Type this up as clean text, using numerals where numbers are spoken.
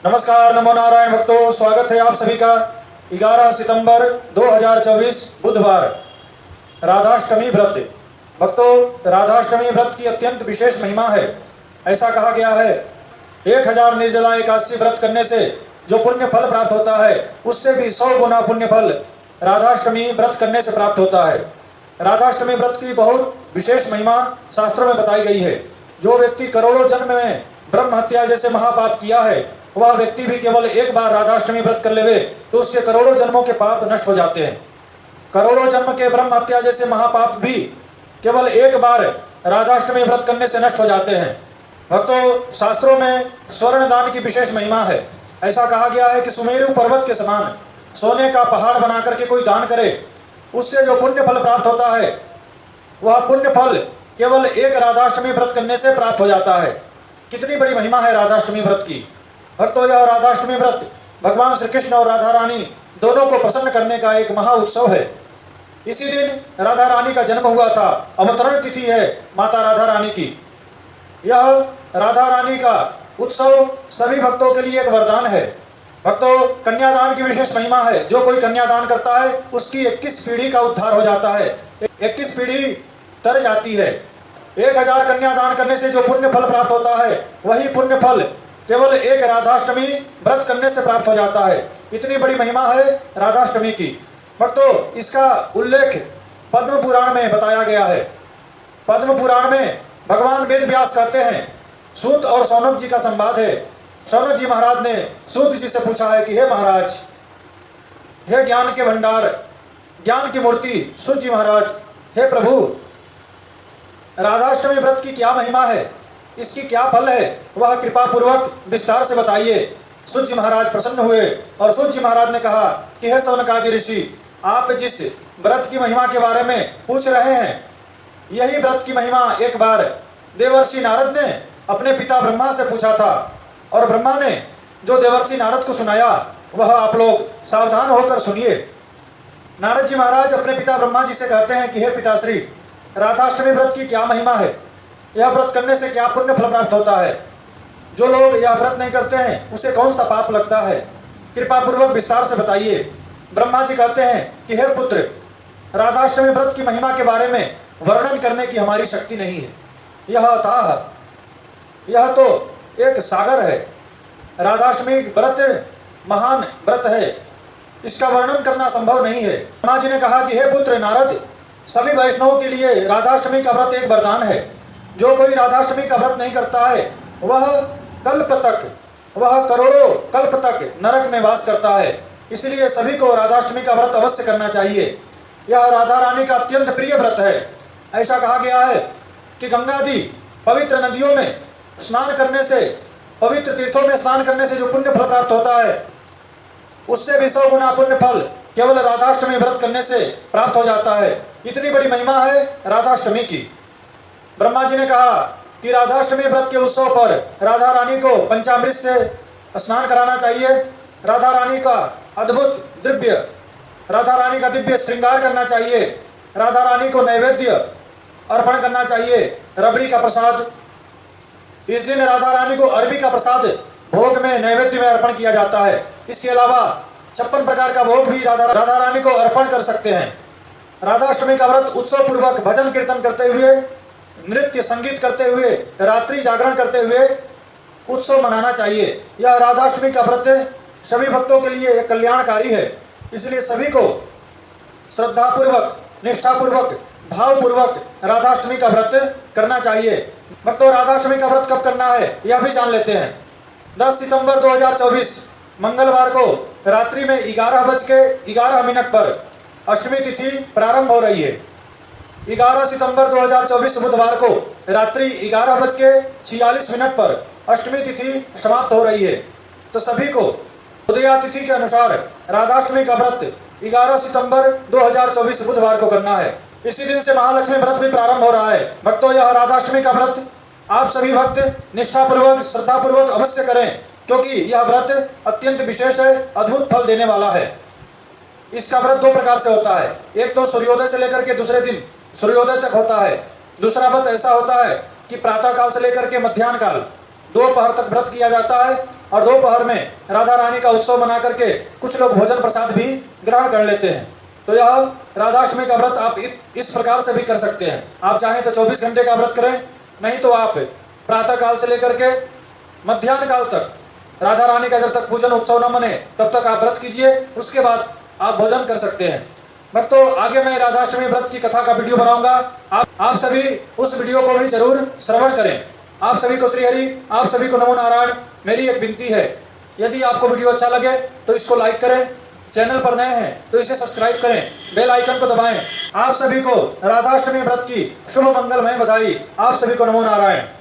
नमस्कार, नमो नारायण भक्तों, स्वागत है आप सभी का 11 सितंबर 2024 बुधवार राधाष्टमी व्रत। भक्तों, राधाष्टमी व्रत की अत्यंत विशेष महिमा है। ऐसा कहा गया है 1000 निर्जला एकादशी व्रत करने से जो पुण्य फल प्राप्त होता है उससे भी 100 गुना पुण्य फल राधाष्टमी व्रत करने से प्राप्त होता है। राधाष्टमी व्रत की बहुत विशेष महिमा शास्त्रों में बताई गई है। जो व्यक्ति करोड़ों जन्म में ब्रह्म हत्या जैसे महापाप किया है, वह व्यक्ति भी केवल एक बार राधाष्टमी व्रत कर लेवे तो उसके करोड़ों जन्मों के पाप नष्ट हो जाते हैं। करोड़ों जन्म के ब्रह्म हत्या जैसे महापाप भी केवल एक बार राधाष्टमी व्रत करने से नष्ट हो जाते हैं। भक्तों, शास्त्रों में स्वर्ण दान की विशेष महिमा है। ऐसा कहा गया है कि सुमेरु पर्वत के समान सोने का पहाड़ बना करके कोई दान करे, उससे जो पुण्य फल प्राप्त होता है वह पुण्य फल केवल एक राधाष्टमी व्रत करने से प्राप्त हो जाता है। कितनी बड़ी महिमा है राधाष्टमी व्रत की। भक्तों, यह राधाष्टमी व्रत भगवान श्री कृष्ण और राधा रानी दोनों को प्रसन्न करने का एक महा उत्सव है। इसी दिन राधा रानी का जन्म हुआ था। अवतरण तिथि है माता राधा रानी की। यह राधा रानी का उत्सव सभी भक्तों के लिए एक वरदान है। भक्तों, कन्यादान की विशेष महिमा है। जो कोई कन्यादान करता है उसकी 21 पीढ़ी का उद्धार हो जाता है, 21 पीढ़ी तर जाती है। 1000 कन्यादान करने से जो पुण्य फल प्राप्त होता है वही पुण्य फल केवल एक राधाष्टमी व्रत करने से प्राप्त हो जाता है। इतनी बड़ी महिमा है राधाष्टमी की। भक्तों, इसका उल्लेख पद्म पुराण में बताया गया है। पद्म पुराण में भगवान वेद व्यास कहते हैं, सूत और सौनक जी का संवाद है। सौनक जी महाराज ने सूत जी से पूछा है कि हे महाराज, हे ज्ञान के भंडार, ज्ञान की मूर्ति सूत जी महाराज, हे प्रभु, राधाष्टमी व्रत की क्या महिमा है, इसकी क्या फल है, वह कृपा पूर्वक विस्तार से बताइए। सूत जी महाराज प्रसन्न हुए और सूत जी महाराज ने कहा कि हे सौनकादि ऋषि, आप जिस व्रत की महिमा के बारे में पूछ रहे हैं, यही व्रत की महिमा एक बार देवर्षि नारद ने अपने पिता ब्रह्मा से पूछा था और ब्रह्मा ने जो देवर्षि नारद को सुनाया वह आप लोग सावधान होकर सुनिए। नारद जी महाराज अपने पिता ब्रह्मा जी से कहते हैं कि हे पिताश्री, राधाष्टमी व्रत की क्या महिमा है, यह व्रत करने से क्या पुण्य फल प्राप्त होता है, जो लोग यह व्रत नहीं करते हैं उसे कौन सा पाप लगता है, कृपा पूर्वक विस्तार से बताइए। ब्रह्मा जी कहते हैं कि हे पुत्र, राधाष्टमी व्रत की महिमा के बारे में वर्णन करने की हमारी शक्ति नहीं है। यह अथाह, यह तो एक सागर है। राधाष्टमी व्रत महान व्रत है, इसका वर्णन करना संभव नहीं है। ब्रह्मा जी ने कहा कि हे पुत्र नारद, सभी वैष्णवों के लिए राधाष्टमी का व्रत एक वरदान है। जो कोई राधाष्टमी का व्रत नहीं करता है वह करोड़ों कल्प तक नरक में वास करता है। इसलिए सभी को राधाष्टमी का व्रत अवश्य करना चाहिए। यह राधा रानी का अत्यंत प्रिय व्रत है। ऐसा कहा गया है कि गंगादि पवित्र नदियों में स्नान करने से, पवित्र तीर्थों में स्नान करने से जो पुण्य फल प्राप्त होता है उससे भी 100 गुना पुण्य फल केवल राधाष्टमी व्रत करने से प्राप्त हो जाता है। इतनी बड़ी महिमा है राधाष्टमी की। ब्रह्मा जी ने कहा कि राधाष्टमी व्रत के उत्सव पर राधा रानी को पंचामृत से स्नान कराना चाहिए। राधा रानी का अद्भुत दिव्य, राधा रानी का दिव्य श्रृंगार करना चाहिए। राधा रानी को नैवेद्य अर्पण करना चाहिए, रबड़ी का प्रसाद। इस दिन राधा रानी को अरबी का प्रसाद भोग में नैवेद्य में अर्पण किया जाता है। इसके अलावा 56 प्रकार का भोग भी राधा रानी को अर्पण कर सकते हैं। राधाष्टमी का व्रत उत्सव पूर्वक भजन कीर्तन करते हुए, नृत्य संगीत करते हुए, रात्रि जागरण करते हुए उत्सव मनाना चाहिए। यह राधाष्टमी का व्रत सभी भक्तों के लिए एक कल्याणकारी है। इसलिए सभी को श्रद्धापूर्वक, निष्ठापूर्वक, भावपूर्वक राधाष्टमी का व्रत करना चाहिए। भक्तों, राधाष्टमी का व्रत कब करना है यह भी जान लेते हैं। 10 सितंबर 2024 मंगलवार को रात्रि में 11:11 पर अष्टमी तिथि प्रारंभ हो रही है। 11 सितंबर 2024 बुधवार को रात्रि 11:46 पर अष्टमी तिथि समाप्त हो रही है। तो सभी को उदया तिथि के अनुसार राधाष्टमी का व्रत 11 सितंबर 2024 बुधवार को करना है। इसी दिन से महालक्ष्मी व्रत भी प्रारंभ हो रहा है। भक्तों, यह राधाष्टमी का व्रत आप सभी भक्त निष्ठापूर्वक, श्रद्धापूर्वक अवश्य करें, क्योंकि यह व्रत अत्यंत विशेष है, अद्भुत फल देने वाला है। इसका व्रत 2 प्रकार से होता है। एक तो सूर्योदय से लेकर के दूसरे दिन सूर्योदय तक होता है। दूसरा व्रत ऐसा होता है कि प्रातः काल से लेकर के मध्याह्न काल दोपहर तक व्रत किया जाता है। और दोपहर में राधा रानी का उत्सव मना करके कुछ लोग भोजन प्रसाद भी ग्रहण कर लेते हैं। तो यह राधाष्टमी का व्रत आप इस प्रकार से भी कर सकते हैं। आप चाहें तो 24 घंटे का व्रत करें, नहीं तो आप प्रातः काल से लेकर के मध्याह्न काल तक राधा रानी का जब तक पूजन उत्सव न मने तब तक आप व्रत कीजिए, उसके बाद आप भोजन कर सकते हैं। भक्तों, आगे मैं राधाष्टमी व्रत की कथा का वीडियो बनाऊंगा, आप सभी उस वीडियो को भी जरूर श्रवण करें। आप सभी को श्री हरि, आप सभी को नमो नारायण। मेरी एक विनती है, यदि आपको वीडियो अच्छा लगे तो इसको लाइक करें, चैनल पर नए हैं तो इसे सब्सक्राइब करें, बेल आइकन को दबाएं। आप सभी को राधाष्टमी व्रत की शुभ मंगलमय बधाई। आप सभी को नमो नारायण।